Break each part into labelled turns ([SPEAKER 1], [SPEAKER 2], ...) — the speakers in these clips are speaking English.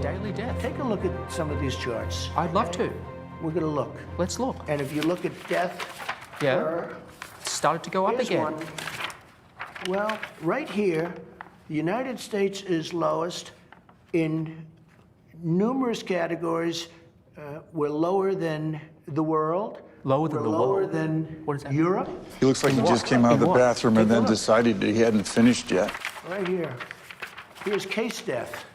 [SPEAKER 1] daily death.
[SPEAKER 2] Take a look at some of these charts.
[SPEAKER 1] I'd love to.
[SPEAKER 2] We're going to look.
[SPEAKER 1] Let's look.
[SPEAKER 2] And if you look at death,
[SPEAKER 1] Yeah. It started to go up
[SPEAKER 2] here's
[SPEAKER 1] again.
[SPEAKER 2] one. Well, right here, the United States is lowest in numerous categories. We're lower than the world.
[SPEAKER 1] Lower than
[SPEAKER 2] We're
[SPEAKER 1] the
[SPEAKER 2] lower
[SPEAKER 1] world?
[SPEAKER 2] than
[SPEAKER 1] What is that?
[SPEAKER 2] Europe.
[SPEAKER 3] He looks like he just came out of the
[SPEAKER 1] what?
[SPEAKER 3] bathroom and
[SPEAKER 2] Take a
[SPEAKER 3] then
[SPEAKER 2] look.
[SPEAKER 3] decided that he hadn't finished yet.
[SPEAKER 2] Right here. Here's case death.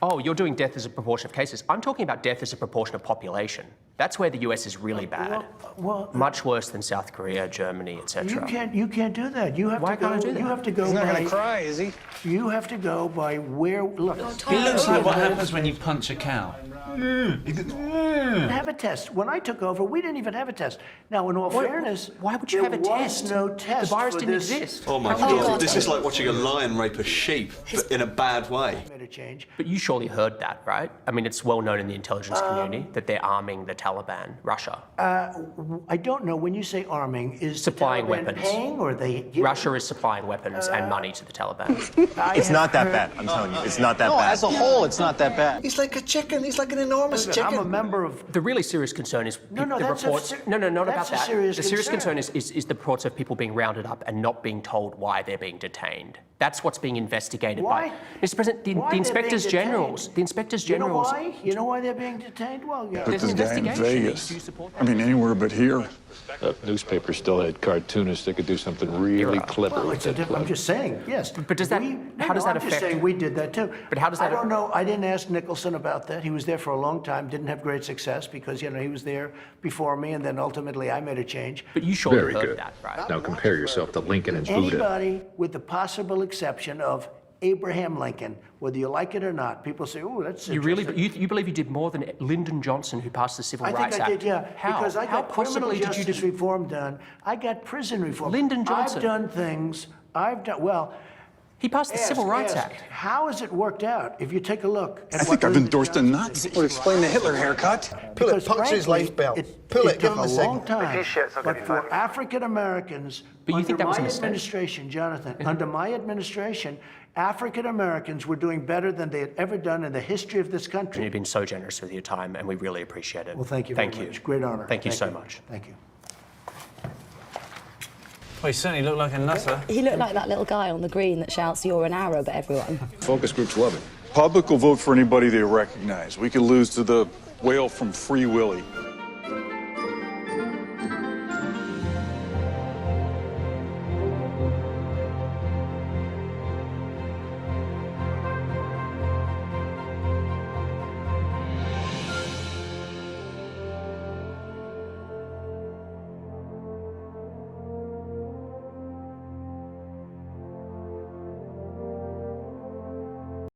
[SPEAKER 1] Oh, you're doing death as a proportion of cases. I'm talking about death as a proportion of population. That's where the US is really bad.
[SPEAKER 2] Well,
[SPEAKER 1] Much worse than South Korea, Germany, etc.
[SPEAKER 2] you can't do that. You have
[SPEAKER 1] Why
[SPEAKER 2] to go.
[SPEAKER 1] can't I do that?
[SPEAKER 2] You have to go
[SPEAKER 4] He's not
[SPEAKER 2] by.
[SPEAKER 4] going to cry, is he?
[SPEAKER 2] You have to go by where. Look.
[SPEAKER 5] He looks like what happens when you punch a cow.
[SPEAKER 2] Have a test. When I took over, we didn't even have a test. Now, in all fairness,
[SPEAKER 1] Why would you have a
[SPEAKER 2] there
[SPEAKER 1] test?
[SPEAKER 2] was no test.
[SPEAKER 1] The virus
[SPEAKER 2] for
[SPEAKER 1] didn't
[SPEAKER 2] this.
[SPEAKER 1] exist.
[SPEAKER 6] Oh my
[SPEAKER 1] How would you
[SPEAKER 6] God,
[SPEAKER 1] have a
[SPEAKER 6] this is
[SPEAKER 1] test?
[SPEAKER 6] like watching a lion rape a sheep, but in a bad way.
[SPEAKER 2] Made a change.
[SPEAKER 1] But you surely heard that, right? I mean, it's well known in the intelligence community that they're arming the Taliban, Russia.
[SPEAKER 2] I don't know. When you say arming, is
[SPEAKER 1] Supplying
[SPEAKER 2] the Taliban
[SPEAKER 1] weapons.
[SPEAKER 2] paying or they?
[SPEAKER 1] Russia is supplying weapons and money to the Taliban.
[SPEAKER 7] It's not that bad, I'm telling you. It's not that
[SPEAKER 4] No,
[SPEAKER 7] bad.
[SPEAKER 4] as a whole, it's not that bad.
[SPEAKER 5] He's like a chicken. He's like an enormous
[SPEAKER 2] Listen,
[SPEAKER 5] chicken.
[SPEAKER 2] I'm a member of.
[SPEAKER 1] The really serious concern is
[SPEAKER 2] No,
[SPEAKER 1] the
[SPEAKER 2] that's a
[SPEAKER 1] reports.
[SPEAKER 2] ser-
[SPEAKER 1] No, not
[SPEAKER 2] that's
[SPEAKER 1] about
[SPEAKER 2] a
[SPEAKER 1] that.
[SPEAKER 2] serious
[SPEAKER 1] The serious
[SPEAKER 2] concern.
[SPEAKER 1] concern is the reports of people being rounded up and not being told why they're being detained. That's what's being investigated
[SPEAKER 2] Why?
[SPEAKER 1] by Mr. President.
[SPEAKER 2] Why
[SPEAKER 1] The
[SPEAKER 2] they're
[SPEAKER 1] inspectors
[SPEAKER 2] being
[SPEAKER 1] generals.
[SPEAKER 2] detained?
[SPEAKER 1] The inspectors
[SPEAKER 2] You know
[SPEAKER 1] generals.
[SPEAKER 2] why? You know why they're being detained? Well, yeah.
[SPEAKER 3] Put
[SPEAKER 1] There's
[SPEAKER 3] this
[SPEAKER 1] an
[SPEAKER 3] guy in
[SPEAKER 1] investigation.
[SPEAKER 3] Vegas.
[SPEAKER 1] Do you support
[SPEAKER 3] I mean, anywhere but here.
[SPEAKER 8] That newspaper still had cartoonists that could do something really clever
[SPEAKER 2] Well,
[SPEAKER 8] with
[SPEAKER 2] it's a
[SPEAKER 8] that
[SPEAKER 2] I'm
[SPEAKER 8] plug.
[SPEAKER 2] just saying, yes.
[SPEAKER 1] But does that- how does that
[SPEAKER 2] I'm just
[SPEAKER 1] affect-
[SPEAKER 2] saying we did that too.
[SPEAKER 1] But how does that
[SPEAKER 2] I don't know. I didn't ask Nicholson about that. He was there for a long time, didn't have great success because, he was there before me, and then ultimately I made a change.
[SPEAKER 1] But you surely
[SPEAKER 8] Very
[SPEAKER 1] heard
[SPEAKER 8] good.
[SPEAKER 1] that, right?
[SPEAKER 8] Now compare yourself to Lincoln and Buddha.
[SPEAKER 2] Anybody, with the possible exception of Abraham Lincoln, whether you like it or not, people say, "Oh, that's
[SPEAKER 1] You really
[SPEAKER 2] interesting."
[SPEAKER 1] you believe you did more than Lyndon Johnson, who passed the Civil
[SPEAKER 2] I
[SPEAKER 1] Rights
[SPEAKER 2] think I
[SPEAKER 1] Act?
[SPEAKER 2] did, yeah.
[SPEAKER 1] How?
[SPEAKER 2] Because I
[SPEAKER 1] How
[SPEAKER 2] got criminal
[SPEAKER 1] possibly did you
[SPEAKER 2] justice
[SPEAKER 1] do?
[SPEAKER 2] reform done. I got prison reform.
[SPEAKER 1] Lyndon Johnson.
[SPEAKER 2] I've done things. Well,
[SPEAKER 1] He passed the Civil Rights
[SPEAKER 2] ask,
[SPEAKER 1] Act.
[SPEAKER 2] How has it worked out? If you take a look at
[SPEAKER 3] I think I've endorsed a Nazi.
[SPEAKER 4] Would explain the Hitler haircut. Pull it, puncture his life belt. Pull it, give him a
[SPEAKER 2] took a long
[SPEAKER 4] signal.
[SPEAKER 2] time. But for African Americans,
[SPEAKER 1] But you
[SPEAKER 2] under
[SPEAKER 1] think that was a
[SPEAKER 2] my
[SPEAKER 1] mistake?
[SPEAKER 2] administration, Jonathan, under my administration, African Americans were doing better than they had ever done in the history of this country.
[SPEAKER 1] You've been so generous with your time, and we really appreciate it.
[SPEAKER 2] Well, thank you very much. Great honor.
[SPEAKER 1] Thank you so much.
[SPEAKER 2] Thank you.
[SPEAKER 5] Well, he certainly looked like a nutter.
[SPEAKER 9] He looked like that little guy on the green that shouts, "You're an Arab," at everyone.
[SPEAKER 8] Focus groups love it.
[SPEAKER 3] Public will vote for anybody they recognize. We could lose to the whale from Free Willy.